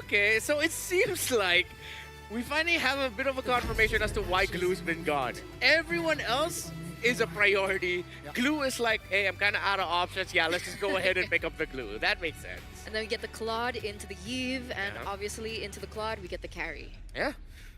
Okay, so it seems like we finally have a bit of a confirmation as to why Glue's been gone. Everyone else is a priority. Yep. Glue is like, hey, I'm kind of out of options. Yeah, let's just go ahead and pick up the Glue. That makes sense. And then we get the Claude into the Eve, and Yeah. obviously into the Claude we get the carry. Yeah.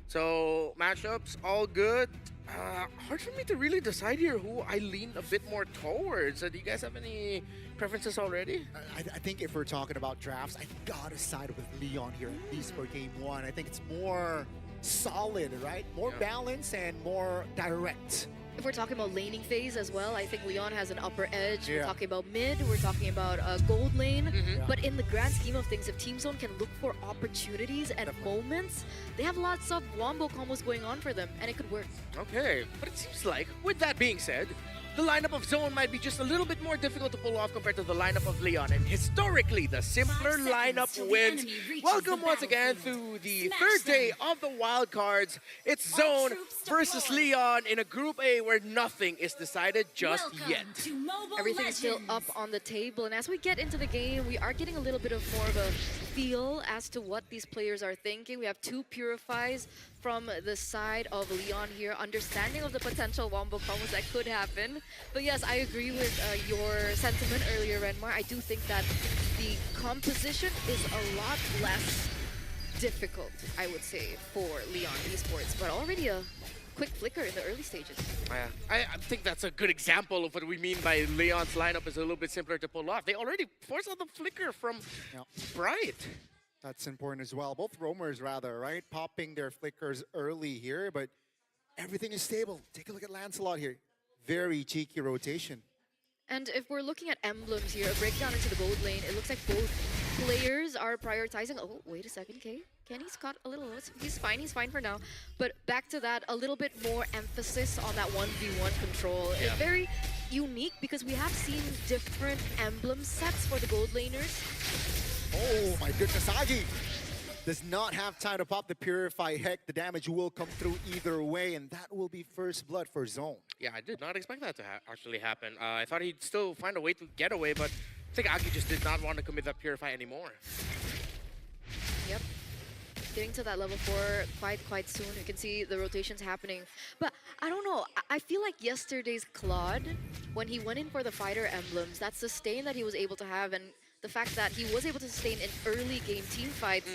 So matchups all good. Hard for me to really decide here who I lean a bit more towards. Do you guys have any preferences already? I think if we're talking about drafts, I gotta side with Leon here, at least for game one. I think it's more solid, right? More Yeah. balanced and more direct. If we're talking about laning phase as well, I think Leon has an upper edge. We're Yeah. talking about mid, we're talking about gold lane. Mhm. Yeah. But in the grand scheme of things, if Team Zone can look for opportunities and Definitely. moments, they have lots of wombo combos going on for them, and it could work. Okay, but it seems like, with that being said, the lineup of Zone might be just a little bit more difficult to pull off compared to the lineup of Leon. And historically, the simpler 5 seconds lineup till the wins. enemy reaches Welcome the once again battlefield. through the Smash third day them. of the wild cards. It's All Zone troops versus deployed. Leon in a Group A where nothing is decided just Welcome yet. to Mobile Everything's still Legends. up on the table, and as we get into the game, we are getting a little bit of more of a feel as to what these players are thinking. We have two Purifies from the side of Leon here, understanding of the potential wombo combos that could happen. But yes, I agree with your sentiment earlier, Renmar. I do think that the composition is a lot less difficult, I would say, for Leon Esports, but already a quick flicker in the early stages. Yeah, I think that's a good example of what we mean by Leon's lineup is a little bit simpler to pull off. They already forced out the flicker from Yeah. Bright. That's important as well. Both roamers, rather, right? Popping their flickers early here, but everything is stable. Take a look at Lancelot here. Very cheeky rotation. And if we're looking at emblems here, a breakdown into the gold lane, it looks like both players are prioritizing. Oh, wait a second, Kenny's got a little, he's fine for now. But back to that, a little bit more emphasis on that 1v1 control. Yeah. It's very unique because we have seen different emblem sets for the gold laners. Oh my goodness, Agi does not have time to pop the Purify. Heck, the damage will come through either way, and that will be first blood for Zone. Yeah, I did not expect that to actually happen. I thought he'd still find a way to get away, but I think Aki just did not want to commit that Purify anymore. Yep. Getting to that level 4 quite soon. You can see the rotations happening. But I don't know. I feel like yesterday's Claude, when he went in for the fighter emblems, that sustain that he was able to have, and the fact that he was able to sustain in early game team fights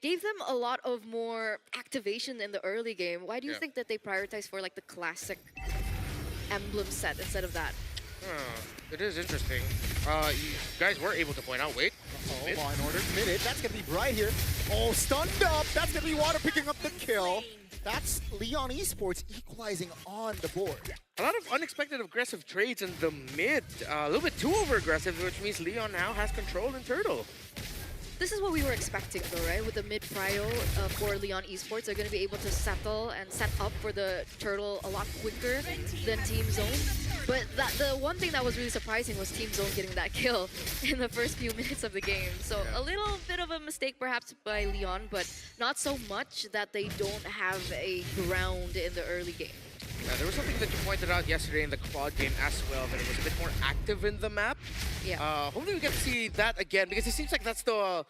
gave them a lot of more activation in the early game. Why do you Yeah. think that they prioritize for like the classic emblem set instead of that? It is interesting. You guys were able to point out, wait. Oh, Mid? Law and Order committed. That's going to be Bright here. Oh, stunned up. That's going to be Water picking up the kill. That's Leon Esports equalizing on the board. A lot of unexpected aggressive trades in the mid. A little bit too over-aggressive, which means Leon now has control in Turtle. This is what we were expecting though, right? With the mid-prio for Leon Esports, they're going to be able to settle and set up for the turtle a lot quicker than Team Zone. But the one thing that was really surprising was Team Zone getting that kill in the first few minutes of the game. So a little bit of a mistake perhaps by Leon, but not so much that they don't have a ground in the early game. There was something that you pointed out yesterday in the quad game as well, that it was a bit more active in the map. Yeah. Hopefully we get to see that again, because it seems like that's the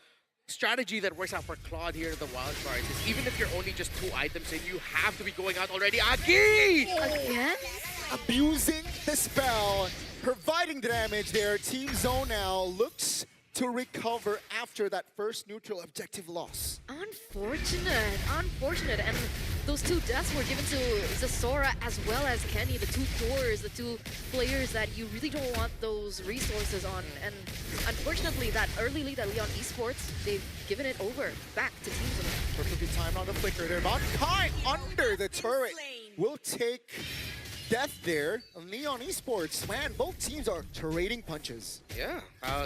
strategy that works out for Claude here in the wild cards. Is even if you're only just 2 items in, you have to be going out already. Aki! Again? Abusing the spell, providing the damage there. Team Zone now looks to recover after that first neutral objective loss. Unfortunate. And those 2 deaths were given to Zasora as well as Kenny, the 2 cores, the 2 players that you really don't want those resources on. And unfortunately, that early lead at Leon Esports, they've given it over back to Team Zone. Perfectly timed on the flicker there. Kai under the turret will take death there. Leon Esports, man, both teams are trading punches. Yeah,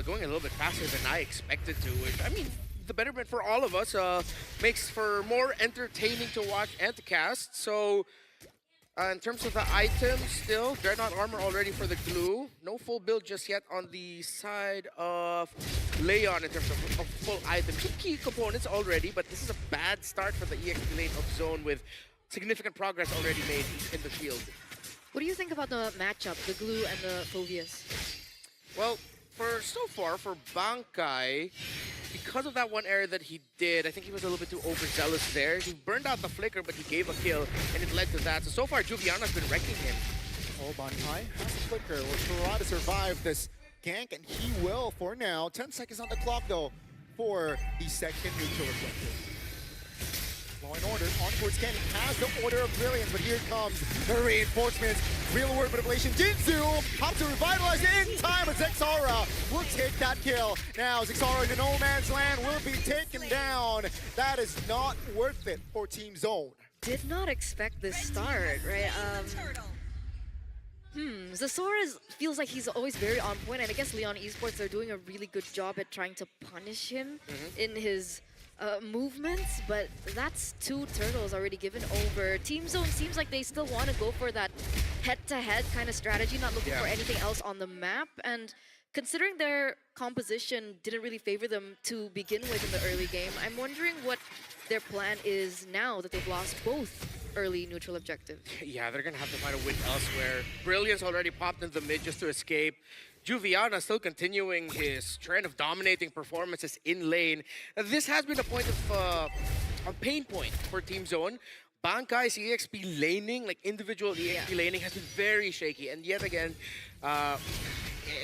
going a little bit faster than I expected to, which, I mean, the betterment for all of us makes for more entertaining to watch and to cast. So, in terms of the items, still, Dreadnought armor already for the glue. No full build just yet on the side of Leon in terms of full items. 2 key components already, but this is a bad start for the EXP lane of Zone with significant progress already made in the field. What do you think about the matchup, the Glue and the Phobius? Well, so far for Bankai, because of that one error that he did, I think he was a little bit too overzealous there. He burned out the flicker, but he gave a kill, and it led to that. So far, Juviana's been wrecking him. Oh, Bankai has a flicker. Will try to survive this gank, and he will for now. 10 seconds on the clock, though, for the second neutral objective. Law and Order on towards Kenny, has the Order of Brilliance, but here comes the reinforcements. Real world manipulation. Jinzu hops to revitalize in time, but Zexara will take that kill. Now Zexara in no man's land will be taken down. That is not worth it for Team Zone. Did not expect this start, right? Zexara feels like he's always very on point, and I guess Leon Esports are doing a really good job at trying to punish him in his movements, but that's 2 turtles already given over. Team Zone seems like they still want to go for that head-to-head kind of strategy, not looking for anything else on the map. And considering their composition didn't really favor them to begin with in the early game, I'm wondering what their plan is now that they've lost both early neutral objectives. Yeah, they're going to have to find a win elsewhere. Brilliance already popped into the mid just to escape. Juviana still continuing his trend of dominating performances in lane. This has been a point of a pain point for Team Zone. Bankai's EXP laning, like individual EXP laning, has been very shaky. And yet again,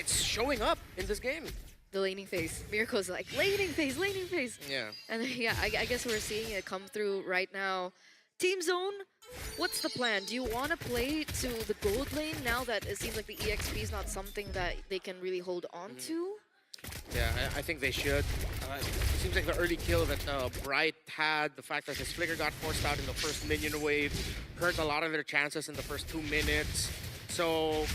it's showing up in this game. The laning phase. Mirko's like, laning phase, laning phase. Yeah. And yeah, I guess we're seeing it come through right now. Team Zone, what's the plan? Do you want to play to the gold lane now that it seems like the EXP is not something that they can really hold on to? Yeah, I think they should. It seems like the early kill that Bright had, the fact that his flicker got forced out in the first minion wave, hurt a lot of their chances in the first 2 minutes. So,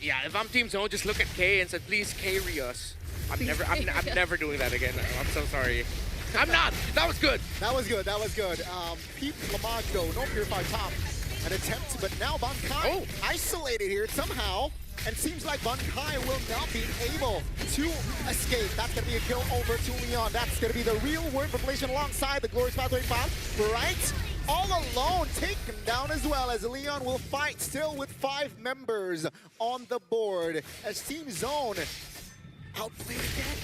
yeah, if I'm Team Zone, just look at K and said, please carry us. I'm never doing that again. I'm so sorry. I'm not. That was good. That was good. That was good. Peep Lamage, though, no Purify top. An attempt, but now Bankai isolated here somehow. And seems like Bankai will not be able to escape. That's going to be a kill over to Leon. That's going to be the real world population alongside the Glorious Pathway Path. Bright, all alone, taken down as well as Leon will fight still with 5 members on the board. As Team Zone outplayed again.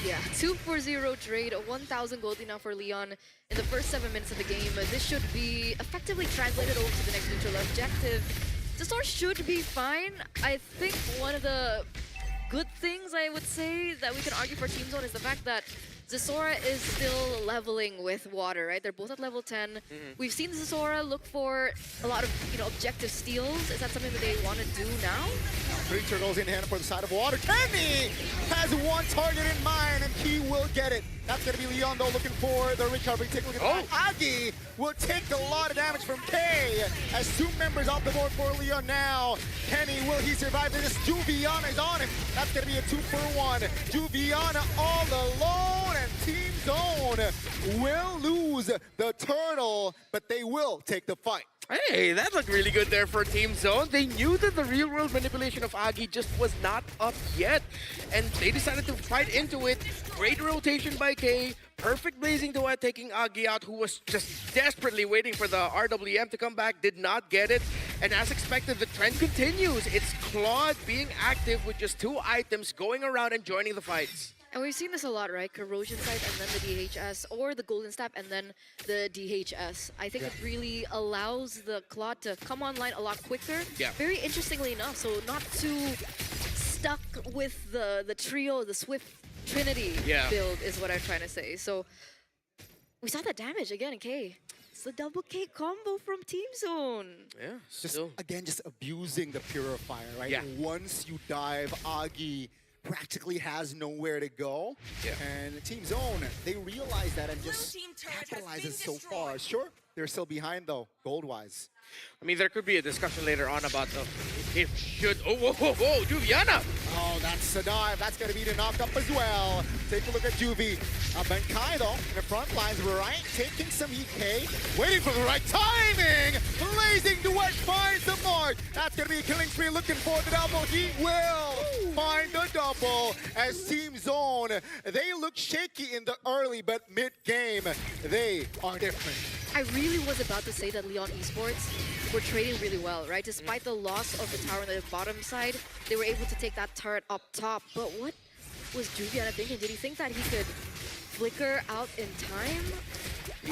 Yeah, 2-4-0 trade, 1,000 gold now for Leon in the first 7 minutes of the game. This should be effectively translated over to the next neutral objective. Zexara should be fine. I think one of the good things I would say that we can argue for Team Zone is the fact that Zexara is still leveling with water, right? They're both at level 10. We've seen Zexara look for a lot of, objective steals. Is that something that they want to do now? 3 turtles in hand for the side of water. Kenny has 1 target in mind, and he will get it. That's going to be Leon, though, looking for the recovery. Take a look at that. Agi will take a lot of damage from K as 2 members off the board for Leon now. Kenny, will he survive this? Juviana is on him. That's going to be a 2-for-1. Juviana all alone, and Team Zone will lose the turtle, but they will take the fight. Hey, that looked really good there for Team Zone. They knew that the real-world manipulation of Agi just was not up yet, and they decided to fight into it. Great rotation by K, perfect blazing duet taking Agi out, who was just desperately waiting for the RWM to come back, did not get it. And as expected, the trend continues. It's Claude being active with just 2 items, going around and joining the fights. And we've seen this a lot, right? Corrosion Sight and then the DHS, or the Golden Step and then the DHS. I think it really allows the Claude to come online a lot quicker. Yeah. Very interestingly enough, so not too stuck with the trio, the Swift Trinity build is what I'm trying to say. So we saw that damage again in K. It's the double K combo from Team Zone. Yeah, Just abusing the Purifier, right? Yeah. Once you dive, Agi practically has nowhere to go. And Team Zone, they realize that and just capitalizes so far. Sure, they're still behind though, gold-wise. I mean, there could be a discussion later on about if should... Oh, whoa, Juviana! Oh, that's a dive. That's going to be the knock-up as well. Take a look at Juvie. Bankai, though, in the front lines, right? Taking some EK, waiting for the right timing! Blazing duet finds the mark! That's going to be a killing spree looking for the double. He will find the double as Team Zone. They look shaky in the early, but mid-game, they are different. I really was about to say that Leon Esports were trading really well, right? Despite the loss of the tower on the bottom side, they were able to take that turret up top. But what was Juviana thinking? Did he think that he could flicker out in time.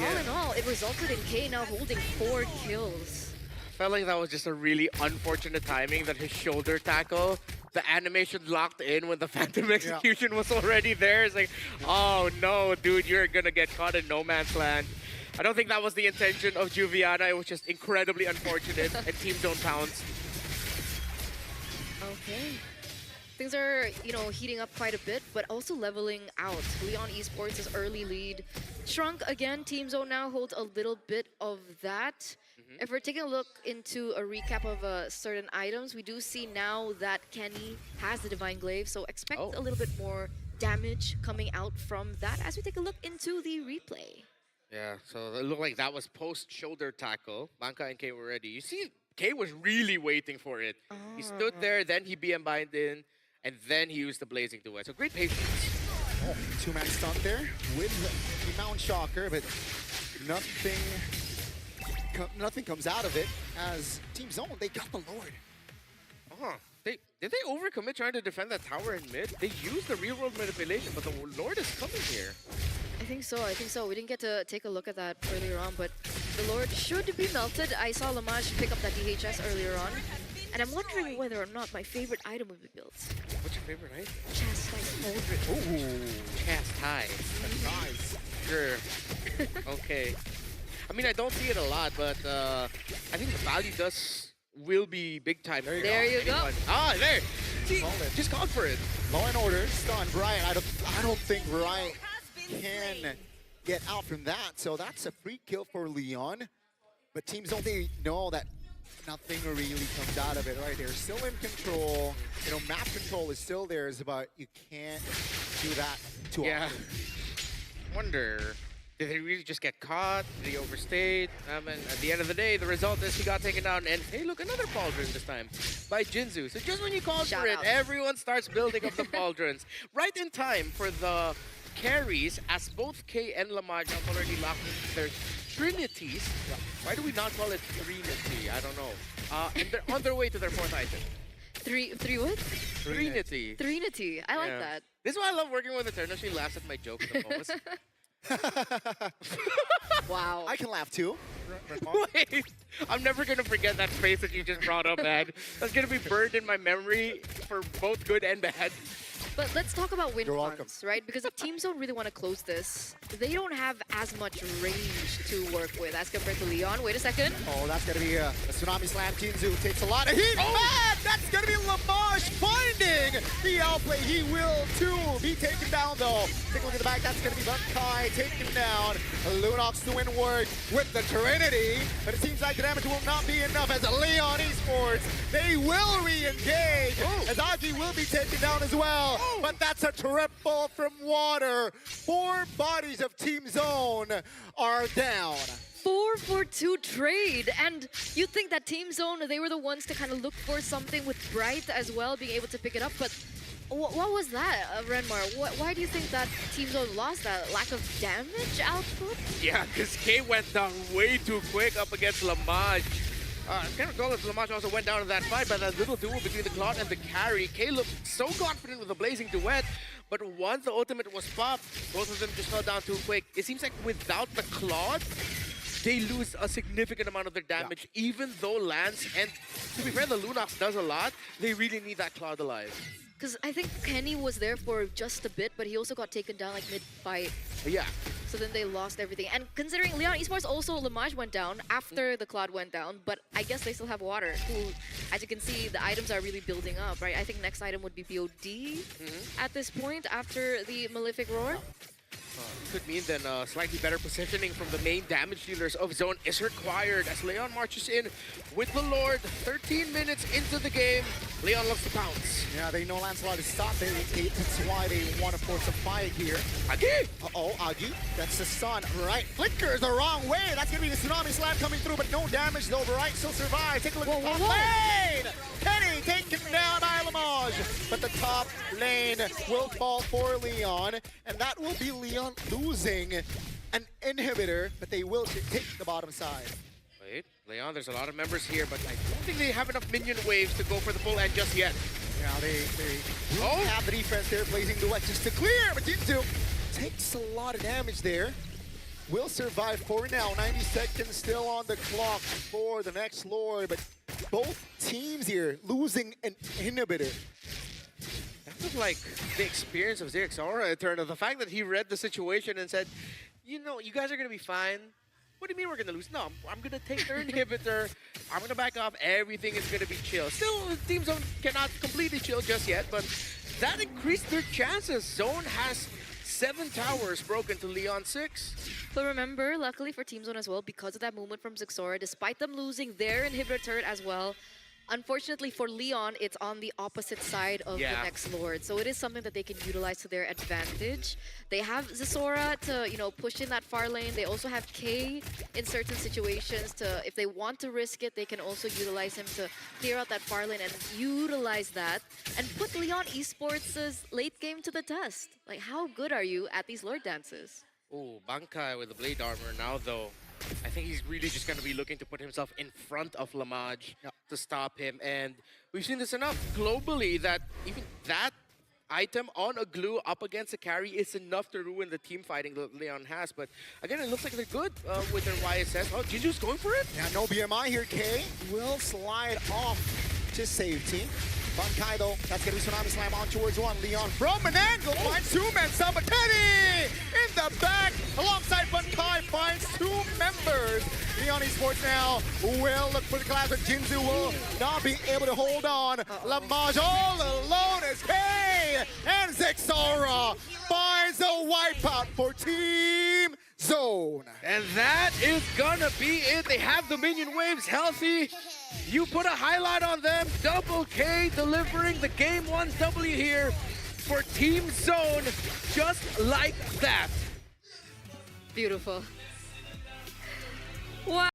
All in all, it resulted in K now holding 4 kills. Felt like that was just a really unfortunate timing that his shoulder tackle, the animation locked in when the Phantom Execution was already there. It's like, oh no, dude, you're gonna get caught in no man's land. I don't think that was the intention of Juviana. It was just incredibly unfortunate, and Team Zone pounced. Okay. Things are, you know, heating up quite a bit, but also leveling out. Leon Esports' early lead shrunk again. Team Zone now holds a little bit of that. If we're taking a look into a recap of certain items, we do see now that Kenny has the Divine Glaive, so expect a little bit more damage coming out from that as we take a look into the replay. Yeah, so it looked like that was post-shoulder tackle. Banka and K were ready. You see, K was really waiting for it. He stood there, then he BM bind in, and then he used the Blazing Duet. So great patience. Oh, two-man stunt there with the Mount Shocker, but nothing comes out of it as Team Zone, they got the Lord. Did they overcommit trying to defend that tower in mid? They used the real-world manipulation, but the Lord is coming here. I think so. We didn't get to take a look at that earlier on, but the Lord should be melted. I saw Lamage pick up that DHS earlier on, and I'm wondering whether or not my favorite item would be built. What's your favorite item? Chastise Pauldron. Ooh, Chastise. Nice. Sure. Okay. I mean, I don't see it a lot, but I think the value will be big time. There you go. Ah, there. See, just called for it. Law and Order, stun, Brian. I don't think Brian can get out from that, so that's a free kill for Leon. But Team Zone, they know that nothing really comes out of it, right? They're still in control. You know, map control is still there, but you can't do that too often. Wonder, did he really just get caught? Did he overstay? And at the end of the day, the result is he got taken down. And hey, look, another pauldron this time by Jinzu. So just when you call for it, everyone starts building up the pauldrons. Right in time for the carries, as both K and Lamage have already locked into their trinities. Why do we not call it trinity? I don't know. And they're on their way to their fourth item. Three what? Trinity. Trinity. I like that. This is why I love working with Eternal. She laughs at my jokes the most. Wow. I can laugh too. Wait, I'm never gonna forget that face that you just brought up, man. That's gonna be burned in my memory for both good and bad. But let's talk about win You're welcome. funds, right? Because if Team Zone really want to close this, they don't have as much range to work with as compared to Leon. Wait a second. Oh, that's going to be a Tsunami Slam. Jinzu takes a lot of heat. Man, that's going to be Lamage finding the outplay. He will, too, be taken down, though. Take a look at the back. That's going to be Bunkai taken down. Lunox doing work with the Trinity. But it seems like the damage will not be enough as Leon Esports. They will re-engage as Agi will be taken down as well. But that's a triple from Water. 4 bodies of Team Zone are down. 4-for-2 trade, and you'd think that Team Zone, they were the ones to kind of look for something with Bright as well, being able to pick it up, but what was that, Renmar? Why do you think that Team Zone lost that? Lack of damage output? Yeah, because K went down way too quick up against Lamage. I can't recall if Lamage also went down in that fight, but that little duel between the Claude and the carry. K looked so confident with the Blazing Duet, but once the ultimate was popped, both of them just fell down too quick. It seems like without the Claude, they lose a significant amount of their damage, even though Lance, and to be fair, the Lunox does a lot, they really need that Claude alive. Because I think Kenny was there for just a bit, but he also got taken down like mid-fight. Yeah. So then they lost everything. And considering Leon Esports also, Lamage went down after the Cloud went down, but I guess they still have Water, who, as you can see, the items are really building up, right? I think next item would be BOD at this point after the Malefic Roar. Could mean then slightly better positioning from the main damage dealers of Zone is required as Leon marches in with the Lord. 13 minutes into the game, Leon loves to pounce. Yeah, they know Lancelot is stopped. That's why they want to force a fight here. Agi! Uh-oh, Agi. That's the stun. Right. Flickers the wrong way. That's going to be the Tsunami Slam coming through, but no damage though. Bright still survives. Take a look at the top lane. Kenny taken down by Lamage. But the top lane will fall for Leon, and that will be Leon losing an inhibitor, but they will take the bottom side. Wait, Leon, there's a lot of members here, but I don't think they have enough minion waves to go for the full end just yet. Yeah, they have the defense there, Blazing Duet just to clear, but Jinzu takes a lot of damage there. Will survive for now. 90 seconds still on the clock for the next Lord, but both teams here losing an inhibitor. That was like the experience of Zexora Eternal. The fact that he read the situation and said, you know, you guys are going to be fine. What do you mean we're going to lose? No, I'm going to take their inhibitor. I'm going to back off. Everything is going to be chill. Still, Team Zone cannot completely chill just yet, but that increased their chances. Zone has 7 towers broken to Leon 6. But remember, luckily for Team Zone as well, because of that movement from Zexora, despite them losing their inhibitor turret as well, unfortunately for Leon, it's on the opposite side of the next Lord. So it is something that they can utilize to their advantage. They have Zexora to, you know, push in that far lane. They also have K in certain situations to, if they want to risk it, they can also utilize him to clear out that far lane and utilize that and put Leon Esports' late game to the test. Like, how good are you at these Lord dances? Oh, Bankai with the blade armor now, though. I think he's really just going to be looking to put himself in front of Lamaj to stop him. And we've seen this enough globally that even that item on a glue up against a carry is enough to ruin the team fighting that Leon has. But again, it looks like they're good with their YSS. Oh, Jinju's going for it? Yeah, no BMI here. K will slide off to safety. Bankai though, that's gonna be Tsunami Slam on towards one. Leon from an angle finds 2 men. Sabatini in the back alongside Bankai finds 2 members. Leon Esports now will look for the collapse, but Jinzu will not be able to hold on. Lamaj all alone as K and Zexora finds a wipeout for Team Zone. And that is gonna be it. They have the minion waves healthy. You put a highlight on them. Double K delivering the Game 1 W here for Team Zone, just like that. Beautiful. Wow.